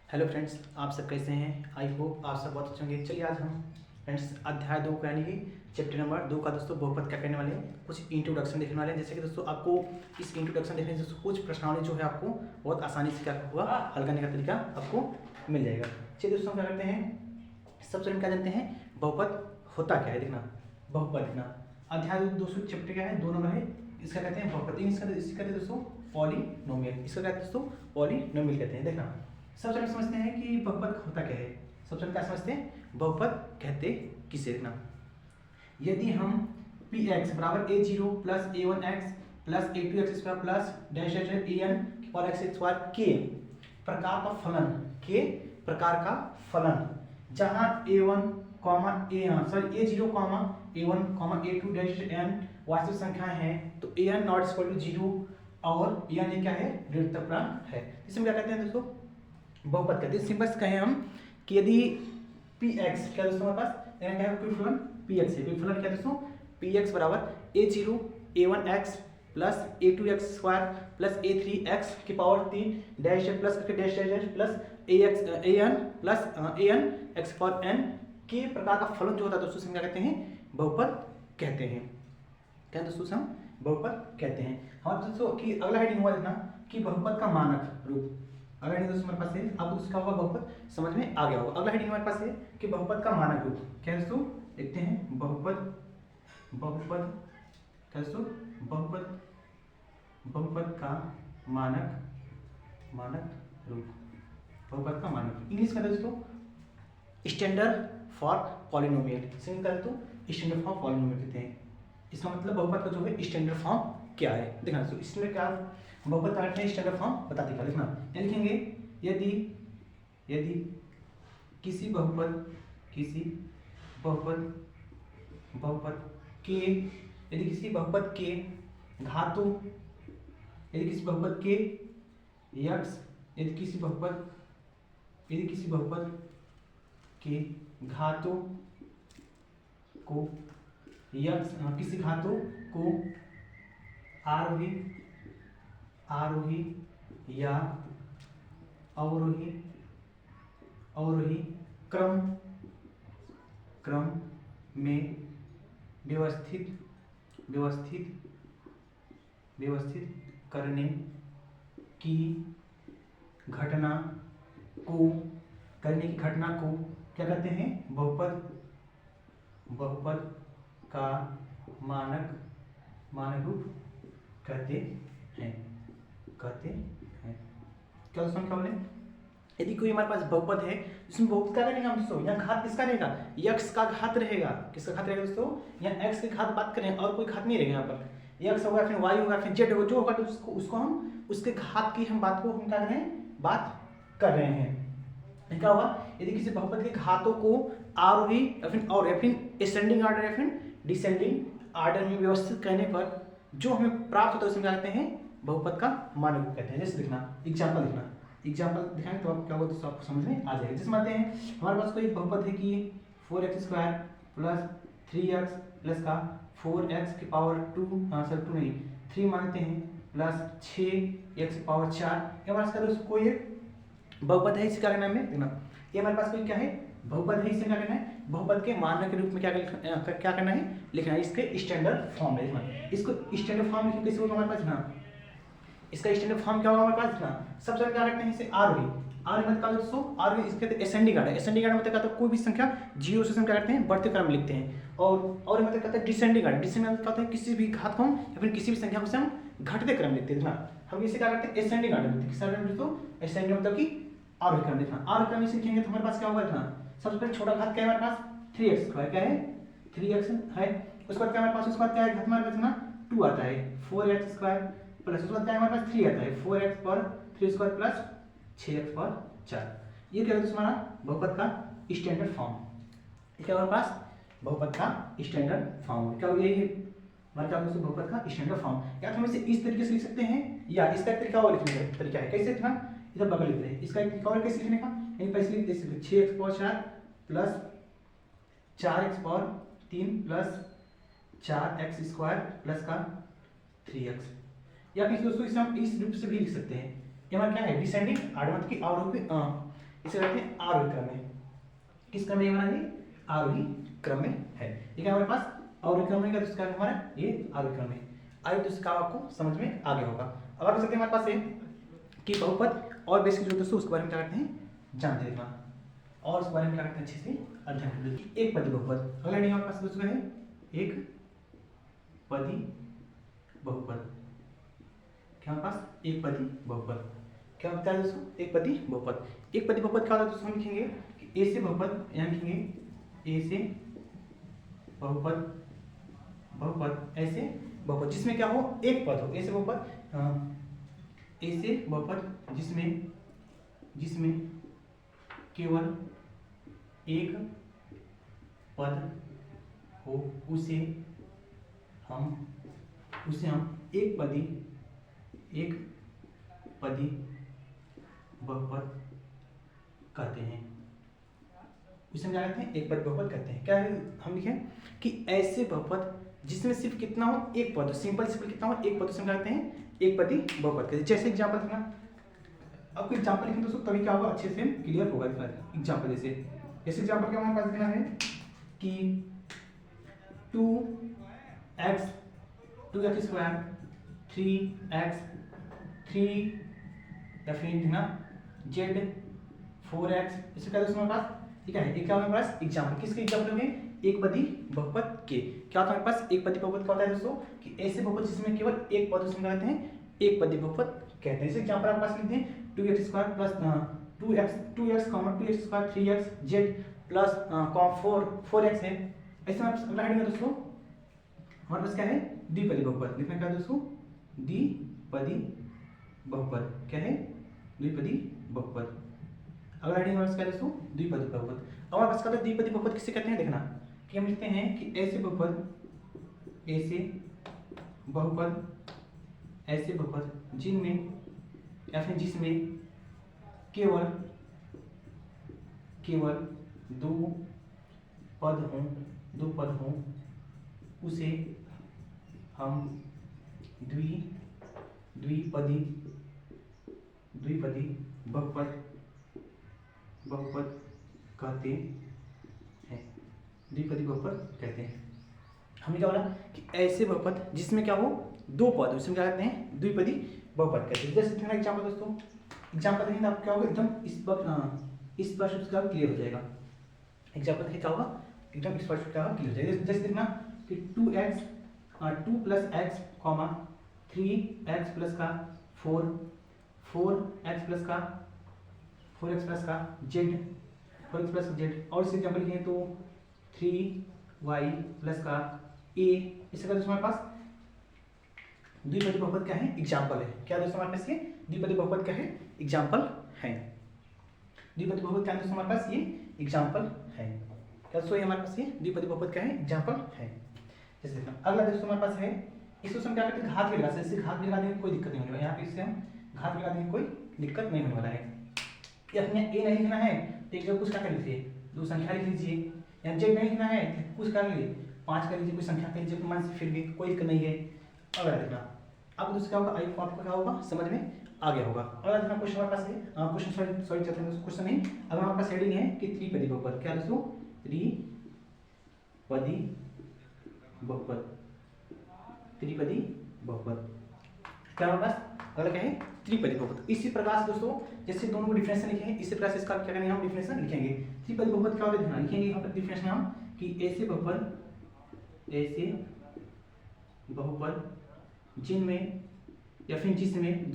Hello friends, आप सब कैसे हैं? आई होप आप सब बहुत अच्छे होंगे। चलिए आज हम फ्रेंड्स अध्याय 2 यानी कि चैप्टर नंबर 2 का दोस्तों बहुपद क्या करने वाले हैं, कुछ इंट्रोडक्शन देखने वाले हैं। जैसे कि दोस्तों आपको इस इंट्रोडक्शन देखने से दोस्तों कुछ प्रश्नावली जो है आपको बहुत आसानी से क्या हुआ हल करने का तरीका आपको मिल जाएगा। चलिए दोस्तों क्या करते हैं, सबसे पहले क्या जानते हैं बहुपद होता क्या है। देखना बहुपद देखना अध्याय दोस्तों चैप्टर क्या है, 2 नंबर है। इसका कहते हैं बहुपद, इसका कहते हैं दोस्तों पॉलिनोमियल। इसका कहते हैं दोस्तों पॉलिनोमियल कहते हैं। देखना सबसे पहले समझते हैं कि बहुपद होता क्या है। सबसे पहले क्या समझते हैं, बहुपद कहते किसे। देखना यदि हम px बराबर a0 plus a1x plus a2x square plus dash dash an की पावर x स्क्वायर के प्रकार का फलन, के प्रकार का फलन जहां a1 comma a0 comma a1 comma a2 dash n वास्तविक संख्याएं हैं तो an नॉट इक्वल टू 0 और an ये क्या है, ऋणात्मक पूर्णांक है। इसमें क्या कहते हैं दोस्तों, बहुपद कहते हैं। सिंपल से कहें हम कि यदि px क्या दोस्तों हमारे पास यहाँ क्या है, कोई फलन px है, कोई फलन क्या दोस्तों px बराबर a0 a1x plus a2x square plus a3x की पावर 3 डैश प्लस करके dash dash dash plus ax an plus an x power n के प्रकार का फलन जो होता है दोस्तों क्या कहते हैं, बहुपद कहते हैं। क्या दोस्तों हम बहुपद कहते हैं। हमारे दोस्तों कि अगला हेडिंग हुआ देखना कि बहुपद का मानक रूप। अगला हेडिंग दोस्तों हमारे पास है, अब उसका हुआ बहुपद समझ में आ गया होगा। अगला हेडिंग हमारे पास है कि बहुपद का मानक रूप क्या है दोस्तों, देखते हैं बहुपद क्या दोस्तों, बहुपद का मानक रूप, बहुपद का मानक इंग्लिश में दोस्तों स्टैंडर्ड फॉर पॉलिनोमियल, सिंपल कर तो स्टैंडर्ड फॉर पॉलिनोमियल कहते हैं। इसका मतलब बहुपद का जो है स्टैंडर्ड फॉर्म क्या है। देखना दोस्तों इसमें क्या बहुपद का अर्थ है, स्टैंडर्ड फॉर्म बता देगा। लिखना क्या लिखेंगे, यदि किसी बहुपद के यदि किसी बहुपद के घातों, यदि किसी बहुपद के यक्स, यदि किसी बहुपद के घातों को यक्स, किसी घातों को आरोही या अवरोही क्रम में व्यवस्थित करने की घटना को क्या कहते हैं, बहुपद का मानक रूप कहते हैं। क्या दोस्तों क्या बोले, यदि कोई हमारे पास बहुपद है इसमें बहुपद क्या रहेगा दोस्तों, यहाँ घात किसका रहेगा, x का घात रहेगा। किसका घात रहेगा दोस्तों, यहाँ x के घात बात करें और कोई घात नहीं रहेगा। यहाँ पर x होगा फिर y होगा फिर z होगा, जो होगा तो उसको हम उसके घात की हम बात को हम क्या कर रहे हैं, बात कर रहे हैं। क्या होगा, यदि किसी बहुपद के घातों को आरोही या फिर असेंडिंग ऑर्डर या फिर डिसेंडिंग ऑर्डर में व्यवस्थित करने पर जो हमें प्राप्त होता है उसे क्या कहते हैं, बहुपद का मानक रूप कहते हैं। जैसे दिखना एग्जाम्पल दिखाएंगे तो क्या होगा दोस्तों आपको समझ में आ जाएगा। जैसे मानते हैं हमारे पास कोई बहुपद है कि 4x square plus 3x plus का 4x की पावर 3 मानते हैं प्लस 6x की पावर 4, ये हमारे पास दोस्तों कोई एक बहुपद है। इसे क्या करना है हमें, देखना ये हमारे पास कोई क्या है, बहुपद है। इसे क्या करना है, बहुपद के मानक के रूप में क्या करना है, लिखना है। इसके स्टैंडर्ड फॉर्म है, देखना इसको स्टैंडर्ड फॉर्म लिखने कैसे होगा हमारे पास ना, इसका स्टैंडर्ड फॉर्म क्या होगा हमारे पास ना, सबसे पहले क्या रखते हैं इसे आरोही मतलब क्या दोस्तों, आरोही इसके असेंडिंग ऑर्डर, असेंडिंग ऑर्डर मतलब क्या, कोई भी संख्या 0 से हम क्या करते हैं बढ़ते क्रम में लिखते हैं। और मतलब कहते हैं डिसेंडिंग ऑर्डर, डिसेंडिंग मतलब क्या होता है, किसी भी घात को हम या फिर किसी भी संख्या को से हम घटते क्रम लिखते हैं। देखना हम इसे क्या करते हैं, असेंडिंग ऑर्डर लिखते हैं। किस ऑर्डर में दोस्तों, असेंडिंग मतलब कि आरोही क्रम। देखना आरोही क्रम से लिखेंगे तो हमारे पास क्या होगा, देखना सबसे पहले छोटा घात क्या है हमारे पास, 3x स्क्वायर क्या है, 3x है। उसके बाद क्या हमारे पास, उसके बाद क्या है घात हमारे पास ना 2 आता है, 4x स्क्वायर प्लस उसके बाद क्या है हमारे पास 3 आता है, 4x पर 3 स्क्वायर प्लस 6x पर 4। ये क्या है हमारा बहुपद का स्टैंडर्ड फॉर्म। क्या हमारे पास बहुपद का स्टैंडर्ड फॉर्म क्या हो, यही हमारे क्या बहुपद का स्टैंडर्ड फॉर्म। या तो हम इसे इस तरीके से लिख सकते हैं या इसका तरीका और लिखने का तरीका है। कैसे लिखना, इधर बगल लिखते हैं, इसका एक और कैसे लिखने का, यहीं पर इसलिए 6x power 4 plus 4x power 3 plus 4x square plus का 3x। या फिर दोस्तों इसे हम इस रूप से भी लिख सकते हैं। ये हमारा क्या है, डिसेंडिंग ऑर्डर मतलब कि आरोही इसे कहते हैं आरोही क्रम में। किस क्रम में हमारा ये आरोही क्रम में है। ठीक है, हमारे पास आरोही क्रम में क्या दूसरा हमारा ये आरोही क्रम में। आइए दूसरा आपको समझ में आगे होगा। अब आगे चलते हैं हमारे पास है कि बहुपद और बेस की जो दोस्तों उसके बारे में क्या करते हैं जानते देखना, और उसके बारे में क्या करते हैं अच्छे से अध्ययन करते। एक पदी बहुपद अगला नहीं हमारे पास दोस्तों है एक पदी बहुपद। क्या हमारे पास एक पदी बहुपद क्या होता है दोस्तों, एक पदी बहुपद। एक पदी बहुपद क्या होता है दोस्तों, हम लिखेंगे कि ए से बहुपद, यहाँ लिखेंगे ए से बहुपद, बहुपद ऐसे बहुपद जिसमें क्या हो एक पद हो। ए से बहुपद, ए से बहुपद जिसमें जिसमें केवल एक पद हो, उसे हम एक पदी बहुपद कहते हैं। उसे हम क्या कहते हैं एक पद बहुपद कहते हैं। क्या है हम लिखें कि ऐसे बहुपद जिसमें सिर्फ कितना हो एक पद, सिंपल कितना हो एक पद, उसे हम क्या कहते हैं एक पदी बहुपद कहते हैं। जैसे एग्जांपल देना, आपको एग्जांपल लिखें दोस्तों तभी क्या होगा अच्छे से क्लियर होगा। एग्जांपल जैसे एग्जांपल क्या हमारे पास देना है कि 2x स्क्वायर 3x 3 या फिर ना z 4x, इसे क्या दोस्तों हमारे पास ठीक है। एक क्या हमारे पास एग्जांपल, किसके एग्जांपल में एक पदी बहुपद के। क्या होता है हमारे पास एक पदी बहुपद क्या होता है दोस्तों कि ऐसे बहुपद जिसमें केवल एक पद उसमें कहते हैं एक पदी बहुपद कहते हैं। इसे एग्जांपल आपके पास लिखते हैं 2x square plus 2x square 3x z plus 4x है। ऐसे में अगला हेडिंग है दोस्तों हमारे पास क्या है द्विपदी बहुपद। लिखना क्या है दोस्तों द्विपदी बहुपद, क्या है द्विपदी बहुपद। अगला हेडिंग हमारे पास क्या है दोस्तों द्विपदी बहुपद। अब हमारे पास क्या है द्विपदी बहुपद किसे कहते हैं देखना कि हम लिखते हैं कि ऐसे बहुपद जिनमें या फिर जिसमें केवल दो पद हों उसे हम द्विपदी बहुपद कहते हैं। द्विपदी बहुपद कहते हैं। हमने क्या बोला कि ऐसे बहुपद जिसमें क्या हो दो पद, उसमें क्या कहते हैं द्विपदी बहुपद कहते हैं। जैसे देखना एग्जांपल दोस्तों, एग्जांपल देखेंगे तो आपको क्या होगा एकदम स्पष्ट का क्लियर हो जाएगा। एग्जांपल देखिए क्या होगा एकदम स्पष्ट क्या क्लियर हो जाएगा। जैसे देखना कि 2 प्लस एक्स 3x प्लस का 4x प्लस का z 4x प्लस z, और इसे एग्जांपल लिखें तो 3y प्लस का a। इसका दोस्तों हमारे पास द्विपदी बहुपद क्या है एग्जांपल है। क्या दोस्तों हमारे पास ये द्विपदी बहुपद क्या है एग्जांपल है। द्विपदी बहुपद क्या है दोस्तों हमारे पास ये एग्जांपल है। क्या दोस्तों हमारे पास ये द्विपदी बहुपद क्या है एग्जांपल है। जैसे देखना अगला दोस्तों हमारे पास है, इसको हम क्या करते हैं घात भी लगा सकते हैं। घात भी लगा देंगे कोई दिक्कत नहीं होने वाला। यहाँ पे इससे हम घात भी लगा देंगे कोई दिक्कत नहीं होने वाला है। या अपने ए नहीं लिखना है तो एक जगह कुछ क्या कर लीजिए दो संख्या लिख लीजिए, या जेड नहीं लिखना है तो कुछ कर लीजिए 5 कर लीजिए, कोई संख्या कर लीजिए मन से, फिर भी कोई दिक्कत नहीं है। अगला देखना अब दोस्तों क्या होगा आपको क्या होगा समझ में आ गया होगा। अगला देखना क्वेश्चन हमारे पास है क्वेश्चन सॉरी चलते हैं क्वेश्चन नहीं, अगर हमारे पास हेडिंग है कि त्रिपदी बहुपद। क्या दोस्तों त्रिपदी बहुपद क्या हमारे पास अगला क्या है त्रिपदी बहुपद। इसी प्रकार से दोस्तों जैसे दोनों को डिफरेंशियल लिखे हैं इसी प्रकार से इसका क्या करेंगे हम डिफरेंशियल लिखेंगे। त्रिपदी बहुपद क्या होता है लिखेंगे यहाँ पर डिफरेंशियल हम कि ऐसे बहुपद जिनमें या फिर जिसमें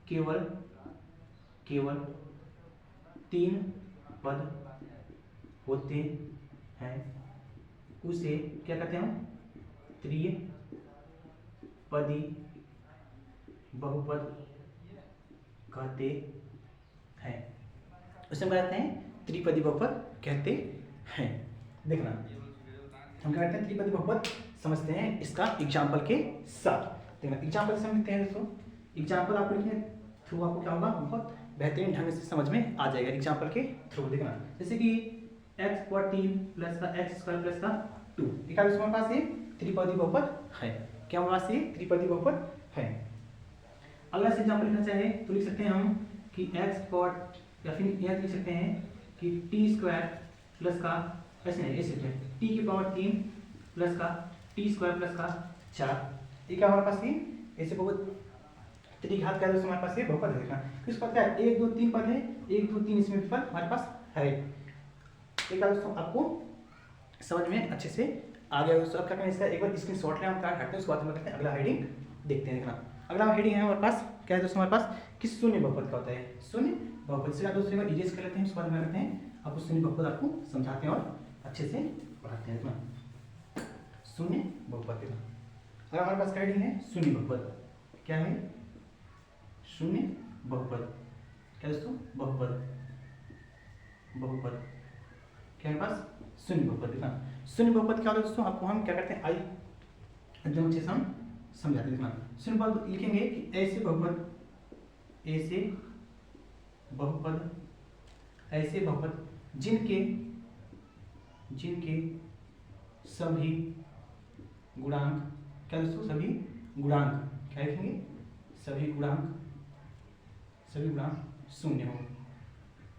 केवल 3 पद होते हैं उसे क्या कहते हैं हम त्रिपदी बहुपद कहते हैं। उसे हम कहते हैं त्रिपदी बहुपद कहते हैं। देखना हम क्या करते हैं त्रिपदी बहुपद समझते हैं इसका एग्जाम्पल के साथ। देखना एग्जाम्पल से हम लिखते हैं दोस्तों, एग्जाम्पल आपको लिखने थ्रू आपको क्या होगा बहुत बेहतरीन ढंग से समझ में आ जाएगा एग्जाम्पल के थ्रू। देखना जैसे कि x पावर 3 प्लस का x स्क्वायर प्लस का 2 देखा हमारे पास ये त्रिपदी बहुपद है। क्या हमारे पास ये त्रिपदी बहुपद है। अगला से एग्जाम्पल लिखना चाहे तो लिख सकते हैं हम कि x पावर या फिर यहाँ लिख सकते हैं कि टी स्क्वायर प्लस का, ऐसे नहीं ऐसे टी की पावर 3 प्लस का टी स्क्वायर प्लस का 4। ये क्या हमारे पास ये ऐसे बहुत त्रिघात का दोस्तों हमारे पास ये बहुपद है। किस पद का है 1 2 3 पद है, 1 2 3 इसमें पद हमारे पास है। एक बार दोस्तों आपको समझ में अच्छे से आ गया दोस्तों। अब क्या करें इसका एक बार स्क्रीनशॉट लें, हम क्या करते हैं उसके बाद हम करते हैं अगला हेडिंग देखते हैं। देखना अगला हेडिंग है हमारे पास क्या है दोस्तों, हमारे पास कि शून्य बहुपद का होता है। शून्य बहुपद से दोस्तों एक बार इरेज कर लेते हैं, उसके बाद में करते हैं आपको शून्य बहुपद आपको समझाते हैं और अच्छे से पढ़ाते हैं। देखना शून्य बहुपद देखना, अगर हमारे पास हेडिंग है शून्य बहुपद, क्या है शून्य बहुपद, क्या दोस्तों बहुपद, बहुपद क्या है पास शून्य बहुपद। देखना शून्य बहुपद क्या होता है दोस्तों, आपको हम क्या करते हैं आई एकदम अच्छे से हम समझाते हैं। देखना शून्य बहुपद लिखेंगे कि ऐसे बहुपद, ऐसे बहुपद, ऐसे बहुपद जिनके जिनके सभी गुणांक, क्या दोस्तों सभी गुणांक, क्या लिखेंगे सभी गुणांक, सभी गुणांक शून्य हो,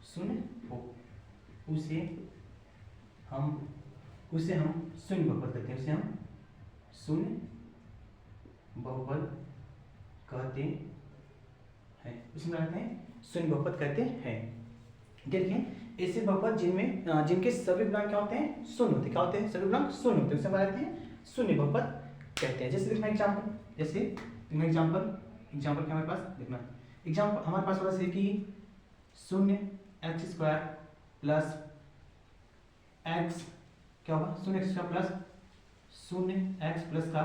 शून्य हो, उसे हम शून्य बहुपद कहते हैं, उसे हम शून्य बहुपद कहते हैं, उसमें कहते हैं शून्य बहुपद कहते हैं। देखिए ऐसे बहुपद जिनमें जिनके सभी गुणांक क्या होते हैं शून्य होते हैं, क्या होते हैं सभी गुणांक शून्य होते हैं, उसे कहते हैं शून्य बहुपद कहते हैं। जैसे देखना एग्जाम्पल, जैसे एग्जाम्पल क्या हमारे पास देखना एग्जाम्पल हमारे पास होगा कि शून्य एक्स स्क्वायर प्लस एक्स, क्या होगा शून्य एक्स स्क्वायर प्लस शून्य एक्स प्लस का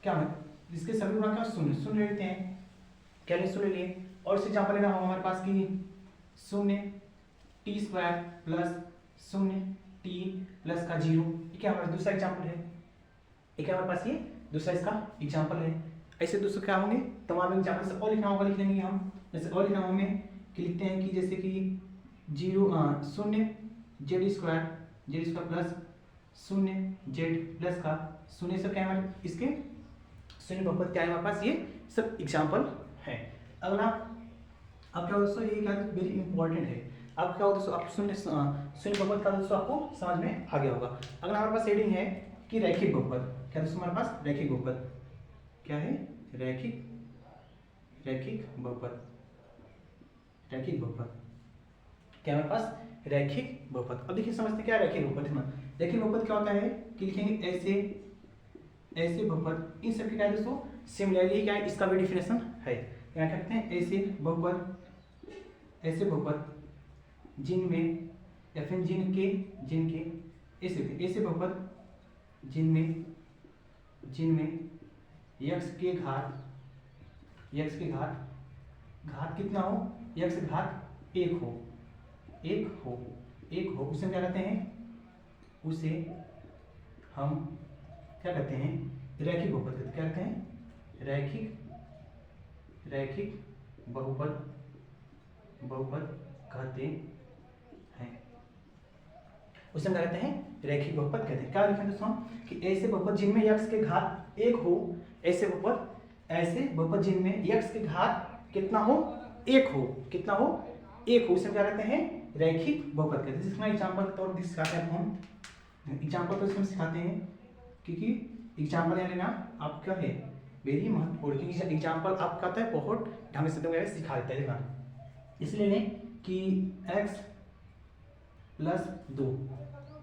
क्या है इसके सभी गुणांक क्या शून्य, शून्य लेते हैं, क्या ले शून्य लिए। और इस एग्जाम्पल लेना होगा हमारे पास कि शून्य टी स्क्वायर प्लस शून्य टी प्लस का 0, ये क्या हमारा दूसरा एग्जाम्पल है, ये क्या हमारे पास ये दूसरा इसका एग्जाम्पल है। ऐसे दोस्तों क्या होंगे तमाम एग्जाम्पल से और लिखना होगा, लिख लेंगे हम जैसे और लिखना होंगे कि लिखते हैं कि जैसे कि 0 शून्य जेड स्क्वायर प्लस शून्य जेड प्लस का शून्य, सब क्या है हमारे इसके शून्य बहुपद क्या है हमारे पास, ये सब एग्जाम्पल है। अगला अब क्या दोस्तों ये क्या वेरी इंपॉर्टेंट है, अब क्या होगा दोस्तों आप शून्य बहुपद का दोस्तों आपको समझ में आ गया होगा। अगला हमारे पास हेडिंग है कि रैखिक बहुपद, क्या दोस्तों हमारे पास रैखिक बहुपद, क्या है रैखिक बहुपद, रैखिक बहुपद क्या हमारे पास रैखिक बहुपद। अब देखिए समझते क्या रैखिक बहुपद है। रैखिक बहुपद क्या होता है कि लिखेंगे ऐसे बहुपद, इन सब के क्या है दोस्तों सिमिलरली क्या है इसका भी डिफिनेशन है। क्या कहते हैं ऐसे बहुपद जिनमें या फिर जिनके ऐसे बहुपद जिनमें यक्स के घात कितना हो, यक्स घात 1 हो, उसे क्या कहते हैं, उसे हम क्या कहते हैं रैखिक बहुपद कहते हैं। क्या कहते हैं रैखिक बहुपद कहते हैं, उसे हम क्या कहते हैं रैखिक बहुपद कहते हैं। क्या लिखें दोस्तों कि ऐसे बहुपद जिनमें यक्स के घात 1 हो, ऐसे बहुपद जिनमें यक्स के घात कितना हो 1 हो, कितना हो 1 हो, उसे क्या कहते हैं रैखिक बहुपद कहते हैं। जिसका एग्जाम्पल के तौर पर सिखाते हैं हम, एग्जाम्पल तो इसमें सिखाते हैं क्योंकि एग्जाम्पल यहाँ लेना आपका है वेरी महत्वपूर्ण, क्योंकि एग्जाम्पल आपका होता है बहुत ढंग से सिखा देता है। देखना इसलिए लें कि x plus 2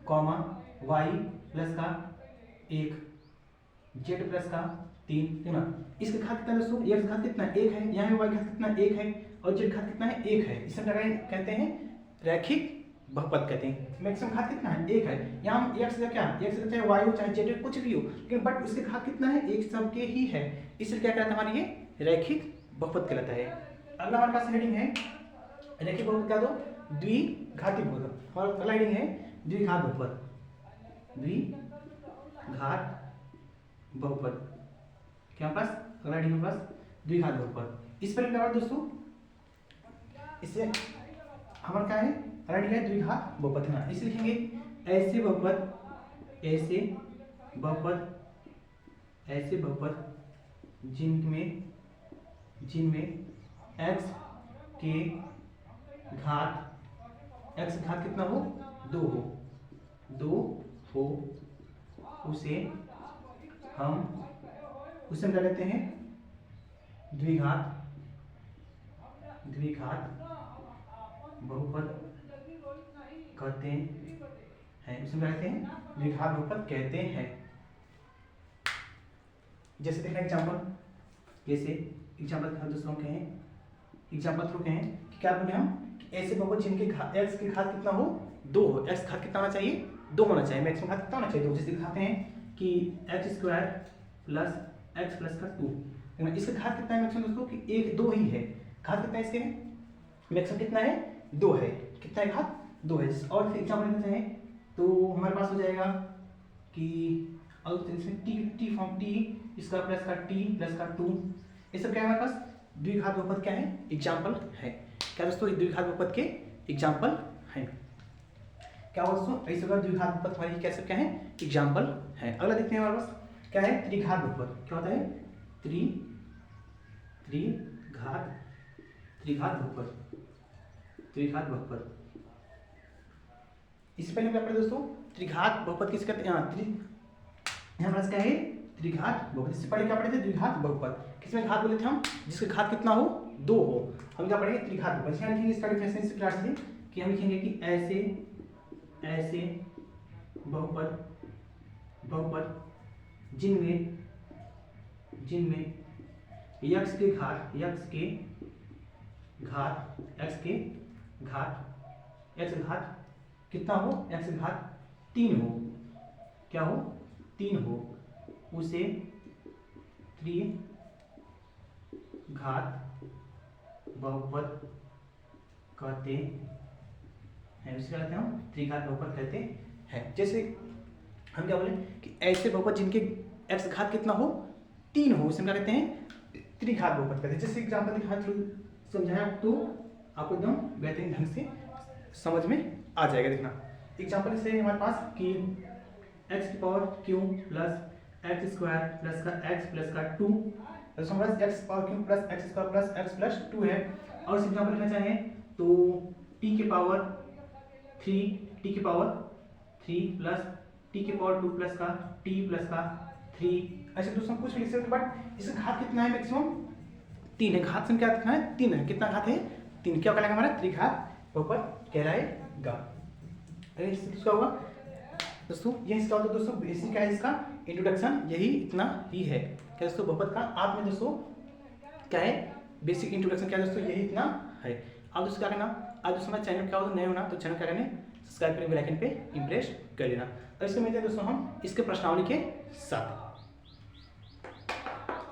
comma y plus का 1 जेड प्लस का 3, देखना इसके घात कितना दोस्तों x घात कितना 1 है, यहाँ y घात कितना 1 है और z घात कितना है 1 है, इसे कहते हैं रैखिक बहुपद कहते हैं। मैक्सिमम घात कितना है 1 है, यहाँ हम x का क्या x का चाहे y हो चाहे z हो कुछ भी हो, लेकिन बट उसके घात कितना है एक सबके ही है, इसलिए क्या कहता है हमारे ये रैखिक बहुपद कहलाता है। अगला हमारे पास हेडिंग है रैखिक बहुपद क्या दो द्विघाती बहुपद, और अगला हेडिंग है द्विघात बहुपद, द्विघात बहुपद क्या पास अगला हेडिंग हमारे पास द्विघात बहुपद। इस पर क्या दोस्तों इससे हमारा क्या है हेडिंग है द्विघात बहुपद है ना, इसे लिखेंगे ऐसे बहुपद जिनमें x के घात x का घात कितना हो, 2 हो, उसे हम क्या कहते हैं, द्विघात बहुपद कहते हैं, उसमें क्या कहते हैं, द्विघात बहुपद कहते हैं। जैसे देखना एग्जाम्पल, जैसे एग्जाम्पल दोस्तों कहें, एग्जाम्पल थ्रू कहें कि क्या बोले हम, ऐसे बहुपद जिनके x के घात कितना हो, 2 हो, x घात कितना होना चाहिए, 2 होना चाहिए, मैक्सिमम घात कितना होना चाहिए, 2। जैसे दिखाते हैं कि x² प्लस x प्लस का 2, इसका घात कितना है मैक्सिमम दोस्तों, कि 1 2 ही है, घात कितना है इसके, मैक्सिमम कितना है, 2 है, कितना है घात, 2 है। और एग्जाम्पल लेना चाहें तो हमारे पास हो जाएगा कि और इसमें टी फॉर्म टी इसका प्लस का टी प्लस का 2, ये सब क्या है हमारे पास, द्विघात बहुपद क्या है, एग्जाम्पल है। क्या दोस्तों, द्विघात बहुपद के एग्जाम्पल है। क्या दोस्तों, ऐसे द्विघात बहुपद हमारी क्या सब क्या है, एग्जाम्पल है। अगला देखते हैं हमारे पास क्या है, त्रिघात बहुपद। क्या होता है, त्रिघात बहुपद। इससे पहले क्या पढ़े दोस्तों, त्रिघात बहुपद किसे कहते हैं, यहाँ पास क्या है, त्रिघात बहुपद। इससे पहले क्या पढ़े थे, द्विघात बहुपद। किसमें घात बोले थे हम, जिसके घात कितना हो, 2 हो, हम क्या पढ़ेंगे, त्रिघात बहुपद। यहाँ लिखेंगे इसका डिफरेंशियल इस प्रकार से कि हम लिखेंगे कि ऐसे बहुपद जिनमें x के घात कितना हो, x के घात 3 हो, क्या हो, 3 हो, उसे त्रिघात बहुपद कहते हैं। उसे क्या कहते हैं, हम त्रिघात बहुपद कहते हैं। जैसे हम क्या बोले कि ऐसे बहुपद जिनके x घात कितना हो, 3 हो, उसे क्या कहते हैं, त्रिघात बहुपद कहते हैं। जैसे एग्जाम्पल दिखाया थ्रू समझाया तो आपको एकदम बेहतरीन ढंग से समझ में आ जाएगा। देखना एग्जाम्पल से हमारे पास कि x की power Q plus x square plus का x प्लस का 2, हमारे पास x power Q plus x square plus x plus 2 है। और इस एग्जाम्पल लेना चाहें तो t की पावर 3 प्लस t की पावर 2 प्लस का t प्लस का 3, ऐसे दोस्तों कुछ भी लिख सकते, बट इसका घात कितना है, मैक्सिमम 3 है। घात संख्या कितना है, 3 है। कितना घात है, 3। क्या कहलाएगा हमारा, त्रिघात बहुपद कहलाएगा। इसका होगा दोस्तों, ये इसका होता है दोस्तों, बेसिक क्या है इसका इंट्रोडक्शन, यही इतना ही है। क्या दोस्तों, बहुपद का आप में दोस्तों क्या है, बेसिक इंट्रोडक्शन क्या दोस्तों, यही इतना है। अब दोस्तों क्या करना, आज दोस्तों हमारे चैनल क्या होता नए होना तो चैनल क्या करने, सब्सक्राइब करें, बेल आइकन पे इम्प्रेस कर लेना। और इसको मिलते हैं दोस्तों हम इसके प्रश्नावली के साथ।